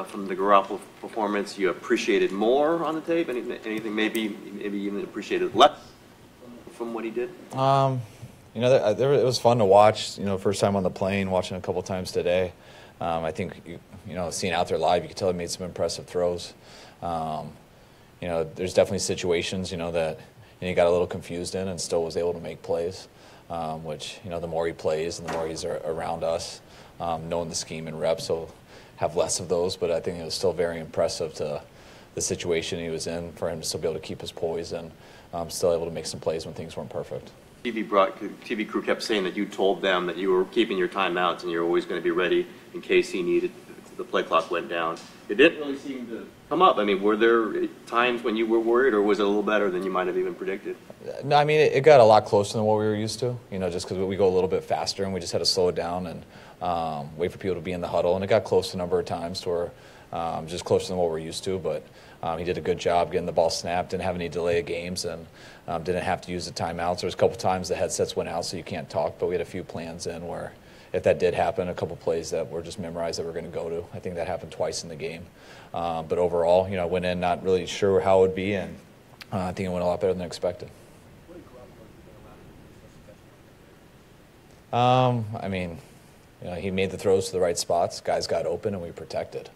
from the Garoppolo performance you appreciated more on the tape? Anything maybe even appreciated less from what he did? You know, it was fun to watch. You know, first time on the plane, watching a couple times today. I think you know, seeing out there live, you could tell he made some impressive throws. You know, there's definitely situations, you know, that he got a little confused in and still was able to make plays, which, you know, the more he plays and the more he's around us, knowing the scheme and reps, he'll have less of those. But I think it was still very impressive to the situation he was in for him to still be able to keep his poise and still able to make some plays when things weren't perfect. TV crew kept saying that you told them that you were keeping your timeouts and you're always going to be ready in case he needed, the play clock went down. It didn't really seem to come up. I mean, were there times when you were worried, or was it a little better than you might have even predicted? No, I mean, it got a lot closer than what we were used to, you know, just because we go a little bit faster and we just had to slow it down and wait for people to be in the huddle. And it got close a number of times to where just closer than what we're used to. But he did a good job getting the ball snapped, didn't have any delay of games, and didn't have to use the timeouts. There was a couple times the headsets went out so you can't talk, but we had a few plans in where if that did happen, a couple plays that were just memorized that we're going to go to. I think that happened twice in the game. But overall, you know, I went in not really sure how it would be, and I think it went a lot better than expected. I mean, you know, he made the throws to the right spots. Guys got open, and we protected.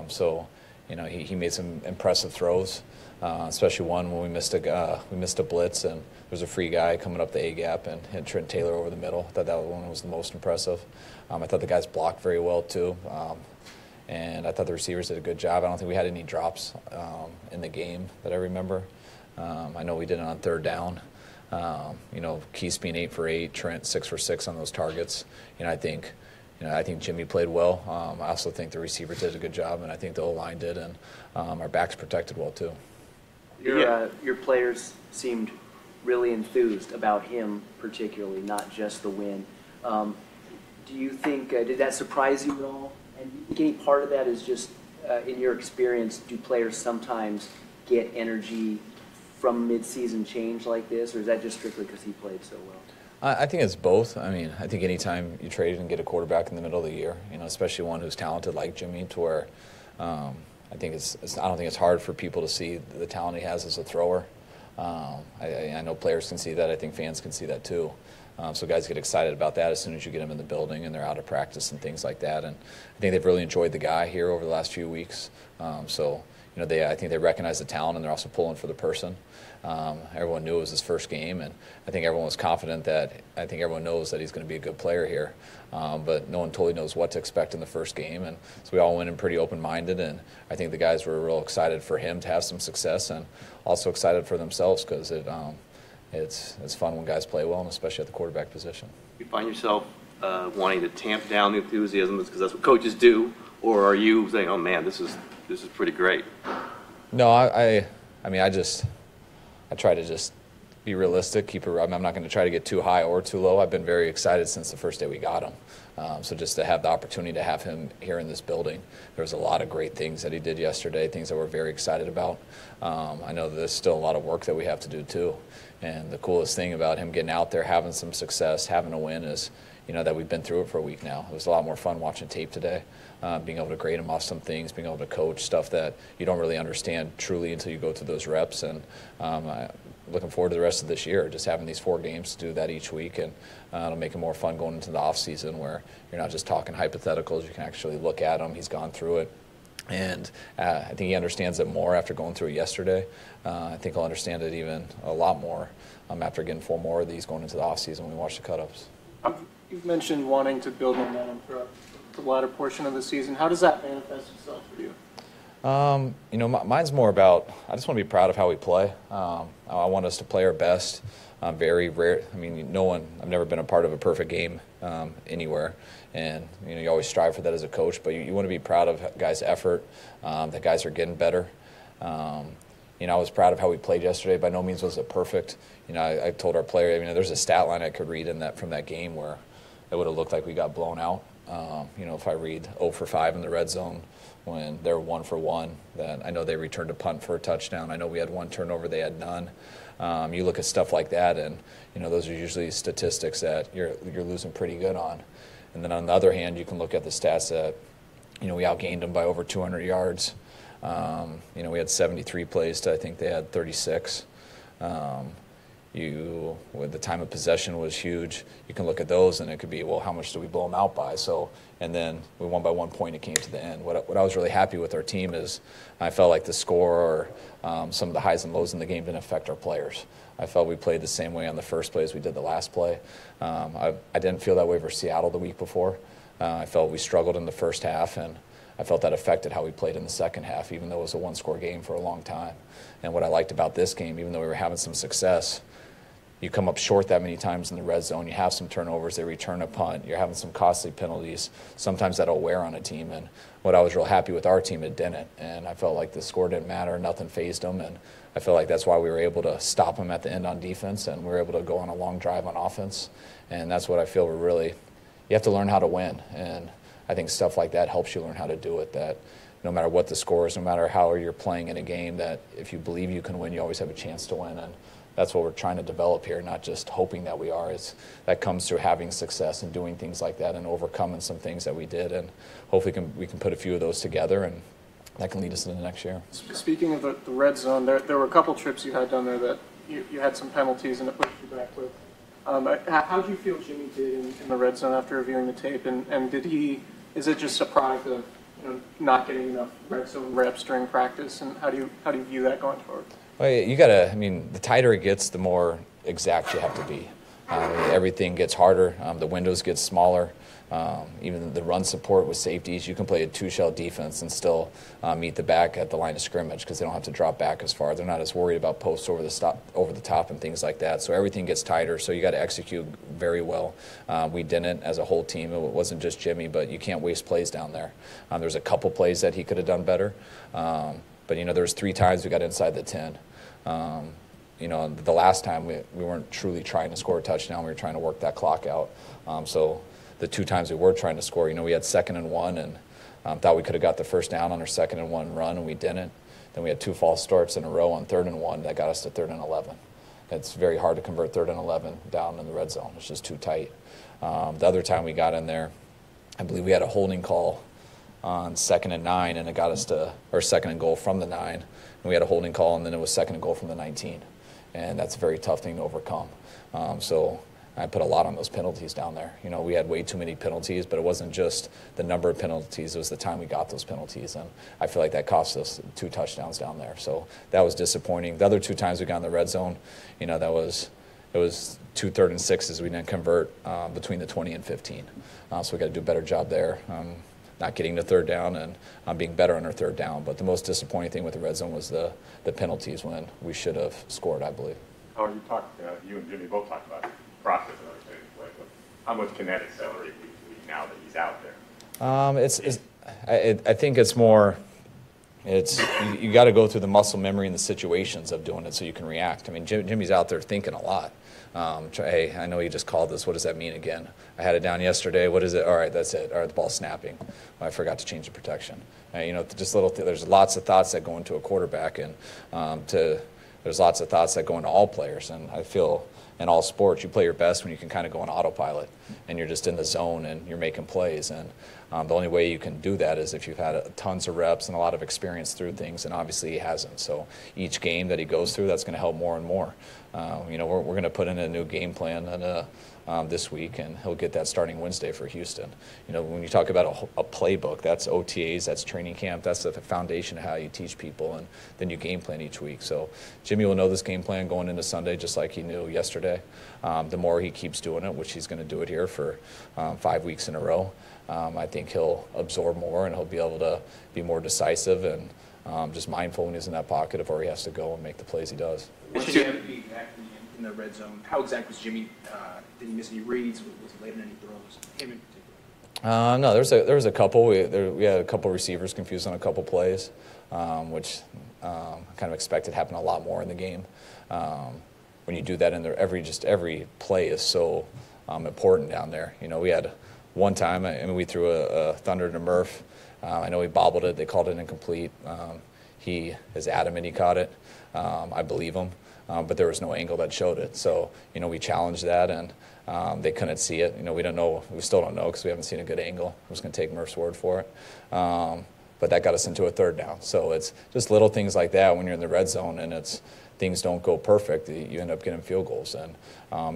So, you know, he made some impressive throws, especially one when we missed a blitz, and there was a free guy coming up the A gap and hit Trent Taylor over the middle. I thought that one was the most impressive. I thought the guys blocked very well too, and I thought the receivers did a good job. I don't think we had any drops in the game that I remember. I know we did it on third down. You know, Keith being 8 for 8, Trent 6 for 6 on those targets. You know, I think Jimmy played well. I also think the receivers did a good job, and I think the O-line did, and our backs protected well too. Your players seemed really enthused about him, particularly, not just the win. Do you think did that surprise you at all? And do you think any part of that is just, in your experience, do players sometimes get energy from mid-season change like this, or is that just strictly because he played so well? I think it's both. I mean, I think anytime you trade and get a quarterback in the middle of the year, you know, especially one who's talented like Jimmy, to where I don't think it's hard for people to see the talent he has as a thrower. I know players can see that. I think fans can see that too. So guys get excited about that as soon as you get them in the building and they're out of practice and things like that. And I think they've really enjoyed the guy here over the last few weeks. So, you know, I think they recognize the talent, and they're also pulling for the person. Everyone knew it was his first game, and I think everyone was confident that I think everyone knows that he's going to be a good player here. But no one totally knows what to expect in the first game, and so we all went in pretty open-minded, and I think the guys were real excited for him to have some success, and also excited for themselves because it's fun when guys play well, and especially at the quarterback position. You find yourself wanting to tamp down the enthusiasm because that's what coaches do, or are you saying, "Oh man, this is pretty great"? No, I mean, I try to just be realistic. I'm not going to try to get too high or too low. I've been very excited since the first day we got him. So just to have the opportunity to have him here in this building, there was a lot of great things that he did yesterday, things that we're very excited about. I know there's still a lot of work that we have to do too. And the coolest thing about him getting out there, having some success, having a win is, you know, that we've been through it for a week now. It was a lot more fun watching tape today, being able to grade him off some things, being able to coach stuff that you don't really understand truly until you go through those reps. And looking forward to the rest of this year, just having these 4 games to do that each week, and it'll make it more fun going into the off season where you're not just talking hypotheticals. You can actually look at him. He's gone through it, and I think he understands it more after going through it yesterday. I think he'll understand it even a lot more after getting 4 more of these going into the off season when we watch the cut-ups. You've mentioned wanting to build momentum throughout the latter portion of the season. How does that manifest itself for you? You know, mine's more about, I just want to be proud of how we play. I want us to play our best. Very rare. I mean, I've never been a part of a perfect game anywhere. And, you know, you always strive for that as a coach, but you want to be proud of guys' effort, that guys are getting better. You know, I was proud of how we played yesterday. By no means was it perfect. You know, I told our player, I mean, there's a stat line I could read from that game where it would have looked like we got blown out. You know, if I read 0 for 5 in the red zone when they're 1 for 1, then I know they returned a punt for a touchdown. I know we had 1 turnover, they had none. You look at stuff like that, and, you know, those are usually statistics that you're losing pretty good on. And then on the other hand, you can look at the stats that we outgained them by over 200 yards. We had 73 plays to, I think they had 36. With the time of possession was huge. You can look at those and it could be, well, how much do we blow them out by? And then we won by 1 point. It came to the end. What I was really happy with our team is I felt like the score or some of the highs and lows in the game didn't affect our players. I felt we played the same way on the first play as we did the last play. I didn't feel that way for Seattle the week before. I felt we struggled in the first half, and I felt that affected how we played in the second half, even though it was a one-score game for a long time. And what I liked about this game, even though we were having some success, you come up short that many times in the red zone, you have some turnovers, they return a punt, you're having some costly penalties. Sometimes that'll wear on a team. And what I was real happy with our team, it didn't. And I felt like the score didn't matter, nothing fazed them. And I feel like that's why we were able to stop them at the end on defense, and we were able to go on a long drive on offense. And that's what I feel you have to learn how to win. And I think stuff like that helps you learn how to do it, that no matter what the score is, no matter how you're playing in a game, that if you believe you can win, you always have a chance to win. And that's what we're trying to develop here, not just hoping that we are. That comes through having success and doing things like that and overcoming some things that we did. And hopefully we can put a few of those together, and that can lead us into the next year. Speaking of the red zone, there were a couple trips you had down there that you had some penalties and it pushed you back with. How do you feel Jimmy did in the red zone after reviewing the tape? And is it just a product of not getting enough red zone reps during practice? And how do you view that going forward? Well, the tighter it gets, the more exact you have to be. Everything gets harder. The windows get smaller. Even the run support with safeties, you can play a two-shell defense and still meet the back at the line of scrimmage because they don't have to drop back as far. They're not as worried about posts over the top and things like that. So everything gets tighter. So you got to execute very well. We didn't as a whole team. It wasn't just Jimmy, but you can't waste plays down there. There's a couple plays that he could have done better. But there was 3 times we got inside the 10. The last time we weren't truly trying to score a touchdown. We were trying to work that clock out. So the 2 times we were trying to score, we had 2nd and 1 and thought we could have got the first down on our 2nd and 1 run, and we didn't. Then we had 2 false starts in a row on 3rd and 1 that got us to 3rd and 11. It's very hard to convert 3rd and 11 down in the red zone. It's just too tight. The other time we got in there, I believe we had a holding call on 2nd and 9, and it got us to, or 2nd and goal from the 9. And we had a holding call, and then it was 2nd and goal from the 19. And that's a very tough thing to overcome. So I put a lot on those penalties down there. We had way too many penalties, but it wasn't just the number of penalties. It was the time we got those penalties. And I feel like that cost us 2 touchdowns down there. So that was disappointing. The other 2 times we got in the red zone, it was 2 3rd and 6s we didn't convert between the 20 and 15. So we got to do a better job there. Not getting to 3rd down and being better on our 3rd down. But the most disappointing thing with the red zone was the penalties when we should have scored, I believe. How you and Jimmy both talked about process and other things. Like, how much can that accelerate week now that he's out there? I think it's more. You got to go through the muscle memory and the situations of doing it so you can react. Jimmy's out there thinking a lot. Hey, I know you just called this. What does that mean again? I had it down yesterday. What is it? All right, that's it. All right, the ball's snapping. Well, I forgot to change the protection. Just little. There's lots of thoughts that go into a quarterback, and there's lots of thoughts that go into all players. And I feel in all sports, you play your best when you can kind of go on autopilot, and you're just in the zone and you're making plays. And the only way you can do that is if you've had tons of reps and a lot of experience through things, and obviously he hasn't. So each game that he goes through, that's going to help more and more. We're going to put in a new game plan this week, and he'll get that starting Wednesday for Houston. When you talk about a playbook, that's OTAs, that's training camp, that's the foundation of how you teach people, and then you game plan each week. So Jimmy will know this game plan going into Sunday just like he knew yesterday. The more he keeps doing it, which he's going to do it here for 5 weeks in a row, I think he'll absorb more and he'll be able to be more decisive and just mindful when he's in that pocket of where he has to go and make the plays he does. Once you have to be exact in the red zone, how exact was Jimmy? Did he miss any reads? Was he late on any throws? Him in particular? No, there was a couple. We had a couple receivers confused on a couple plays, which kind of expected happen a lot more in the game. When you do that in there, every play is so important down there. We had one time, we threw a Thunder to Murph. I know he bobbled it. They called it incomplete. he is adamant he caught it. I believe him, but there was no angle that showed it. So, we challenged that, and they couldn't see it. We don't know. We still don't know because we haven't seen a good angle. I'm just going to take Murph's word for it. But that got us into a third down. So it's just little things like that when you're in the red zone and things don't go perfect, you end up getting field goals. And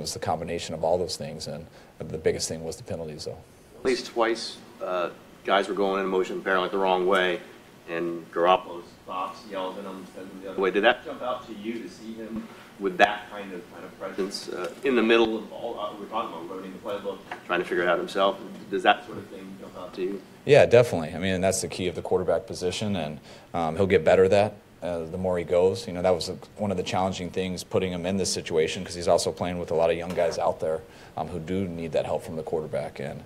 it's the combination of all those things. And the biggest thing was the penalties, though. At least twice, guys were going in motion apparently the wrong way, and Garoppolo stops, yells at them, sends them the other way. Did that jump out to you to see him with that kind of presence in the middle of all we're talking about, running the playbook, trying to figure it out himself? Does that sort of thing jump out to you? Yeah, definitely. I mean, that's the key of the quarterback position, and he'll get better at that the more he goes. That was one of the challenging things, putting him in this situation, because he's also playing with a lot of young guys out there who do need that help from the quarterback, and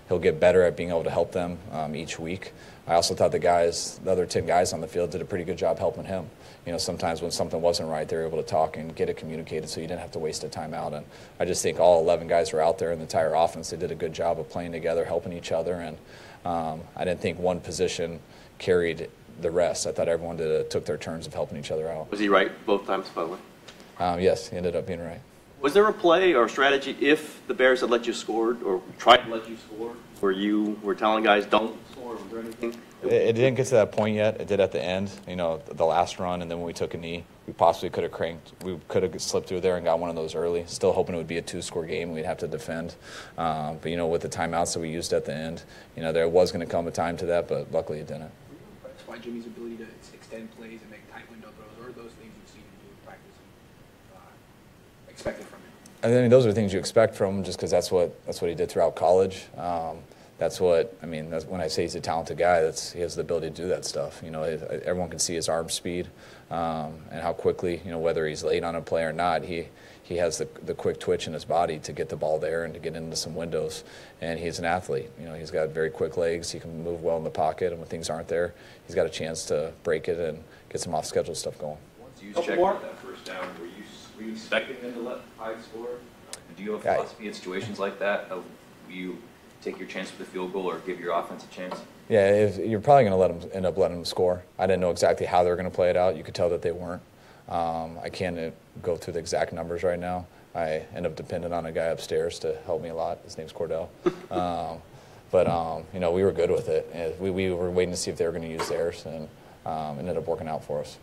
he'll get better at being able to help them each week. I also thought the other 10 guys on the field did a pretty good job helping him. Sometimes when something wasn't right, they were able to talk and get it communicated so you didn't have to waste a timeout. And I just think all 11 guys were out there in the entire offense. They did a good job of playing together, helping each other. And I didn't think one position carried the rest. I thought everyone took their turns of helping each other out. Was he right both times, by the way? Yes, he ended up being right. Was there a play or strategy if the Bears had let you score or tried to let you score where you were telling guys don't score? Was there anything? It didn't get to that point yet. It did at the end, the last run, and then when we took a knee, we possibly could have cranked. We could have slipped through there and got one of those early. Still hoping it would be a 2-score game. We'd have to defend. But, with the timeouts that we used at the end, there was going to come a time to that, but luckily it didn't. That's why Jimmy's ability to extend plays and make tight window throws, or those things you've seen him do in practice and expected from him. I mean, those are things you expect from him, just because that's what he did throughout college. That's when I say he's a talented guy, he has the ability to do that stuff. Everyone can see his arm speed and how quickly, whether he's late on a play or not, he has the quick twitch in his body to get the ball there and to get into some windows. And he's an athlete. He's got very quick legs. He can move well in the pocket, and when things aren't there, he's got a chance to break it and get some off-schedule stuff going. Once you checked out that first down, were you expecting them to let Hyde score? Do you have a philosophy in situations like that? Will you take your chance with a field goal or give your offense a chance? Yeah, you're probably going to end up letting them score. I didn't know exactly how they were going to play it out. You could tell that they weren't. I can't go through the exact numbers right now. I end up dependent on a guy upstairs to help me a lot. His name's Cordell. But we were good with it. We were waiting to see if they were going to use theirs, and it ended up working out for us.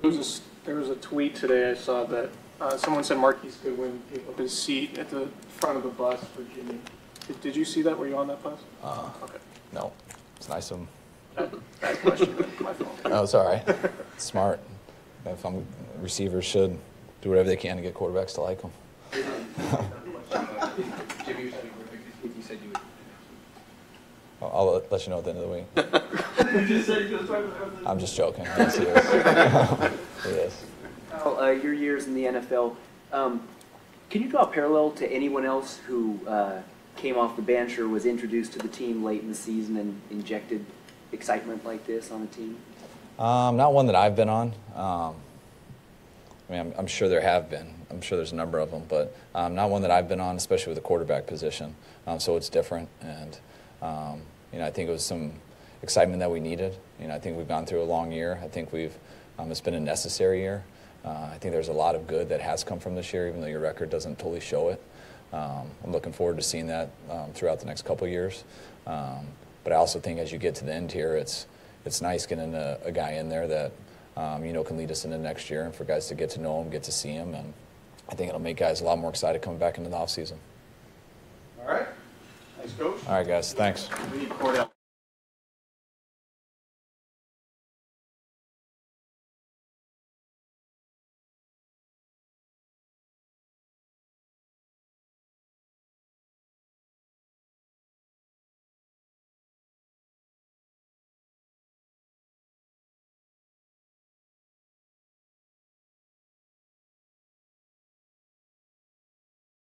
There was a tweet today I saw that someone said Marquise Goodwin gave up his seat at the front of the bus for Jimmy. Did you see that? Were you on that bus? Okay. No. It's nice of him. Bad question. My fault. Oh, it's all right. Smart. Receivers should do whatever they can to get quarterbacks to like them. Jimmy, you said you would. I'll let you know at the end of the week. You just said you was talking about I'm just joking. Yes, he is. He is. Well, your years in the NFL, can you draw a parallel to anyone else who came off the bench or was introduced to the team late in the season and injected excitement like this on the team? Not one that I've been on. I'm sure there have been. I'm sure there's a number of them, but not one that I've been on, especially with the quarterback position. So it's different, and I think it was some excitement that we needed. I think we've gone through a long year. I think it's been a necessary year. I think there's a lot of good that has come from this year, even though your record doesn't totally show it. I'm looking forward to seeing that throughout the next couple of years. But I also think as you get to the end here, it's nice getting a guy in there that can lead us into next year, and for guys to get to know him, get to see him, and I think it'll make guys a lot more excited coming back into the offseason. All right. Thanks, Coach. All right, guys. Thanks. We need Cordell.